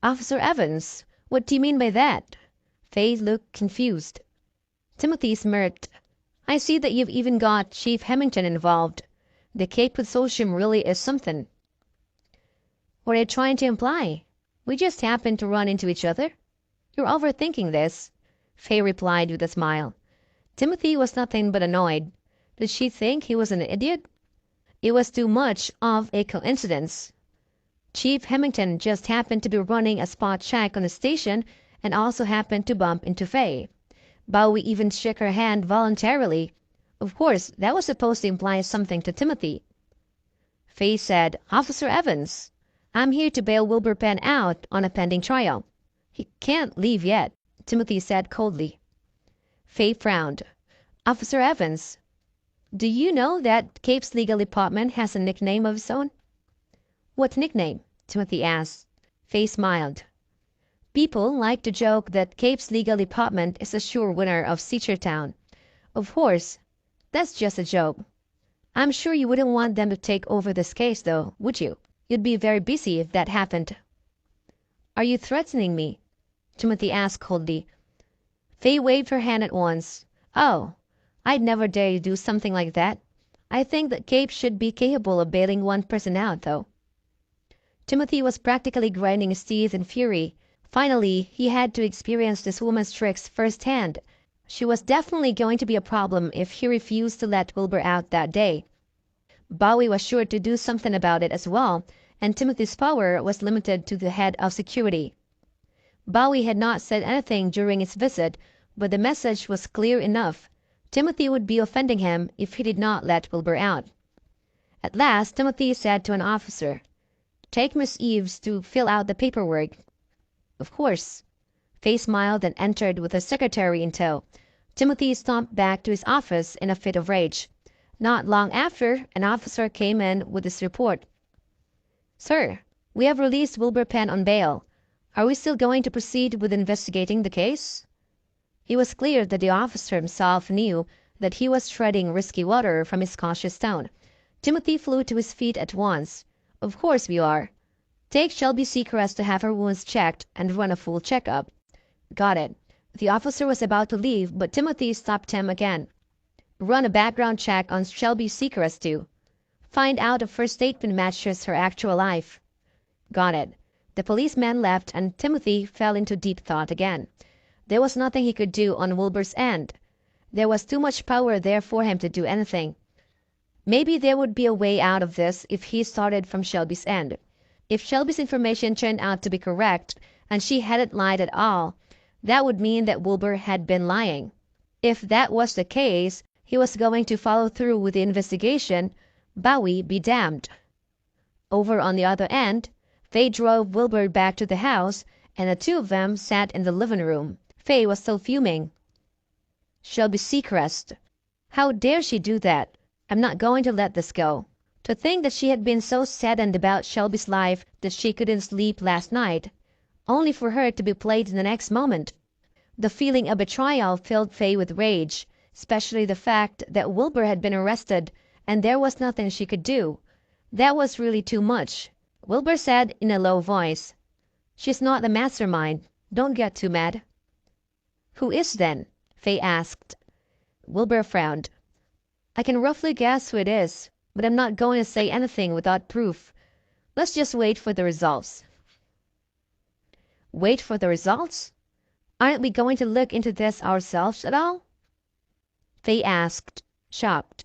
Officer Evans, what do you mean by that? Faye looked confused. Timothy smirked. I see that you've even got Chief Hemington involved. The Cape Consortium really is something. What are you trying to imply? We just happened to run into each other. You're overthinking this, Faye replied with a smile. Timothy was nothing but annoyed. Did she think he was an idiot? It was too much of a coincidence. Chief Hemington just happened to be running a spot check on the station and also happened to bump into Faye. Bowie even shook her hand voluntarily. Of course, that was supposed to imply something to Timothy. Faye said, Officer Evans, I'm here to bail Wilbur Penn out on a pending trial. He can't leave yet, Timothy said coldly. Faye frowned. Officer Evans, do you know that Cape's legal department has a nickname of its own? What nickname? Timothy asked. Faye smiled. People like to joke that Cape's legal department is a sure winner of Seachertown. Of course, that's just a joke. I'm sure you wouldn't want them to take over this case, though, would you? You'd be very busy if that happened. Are you threatening me? Timothy asked coldly. Faye waved her hand at once. Oh, I'd never dare do something like that. I think that Cape should be capable of bailing one person out, though. Timothy was practically grinding his teeth in fury. Finally, he had to experience this woman's tricks firsthand. She was definitely going to be a problem if he refused to let Wilbur out that day. Bowie was sure to do something about it as well, and Timothy's power was limited to the head of security. Bowie had not said anything during his visit, but the message was clear enough. Timothy would be offending him if he did not let Wilbur out. At last, Timothy said to an officer, Take Miss Eves to fill out the paperwork. Of course. Faye smiled and entered with a secretary in tow. Timothy stomped back to his office in a fit of rage. Not long after, an officer came in with his report. Sir, we have released Wilbur Penn on bail. Are we still going to proceed with investigating the case? It was clear that the officer himself knew that he was treading risky water from his cautious tone. Timothy flew to his feet at once. Of course we are. Take Shelby Seacrest to have her wounds checked and run a full checkup. Got it. The officer was about to leave, but Timothy stopped him again. Run a background check on Shelby Seacrest too. Find out if her statement matches her actual life. Got it. The policeman left and Timothy fell into deep thought again. There was nothing he could do on Wilbur's end. There was too much power there for him to do anything. Maybe there would be a way out of this if he started from Shelby's end. If Shelby's information turned out to be correct and she hadn't lied at all, that would mean that Wilbur had been lying. If that was the case, he was going to follow through with the investigation. Bowie be damned. Over on the other end, Faye drove Wilbur back to the house, and the two of them sat in the living room. Faye was still fuming. Shelby Seacrest. How dare she do that? I'm not going to let this go. To think that she had been so saddened about Shelby's life that she couldn't sleep last night, only for her to be played in the next moment. The feeling of betrayal filled Faye with rage, especially the fact that Wilbur had been arrested and there was nothing she could do. That was really too much. Wilbur said in a low voice, She's not the mastermind. Don't get too mad. Who is then? Faye asked. Wilbur frowned. I can roughly guess who it is, but I'm not going to say anything without proof. Let's just wait for the results. Wait for the results? Aren't we going to look into this ourselves at all? Faye asked, shocked.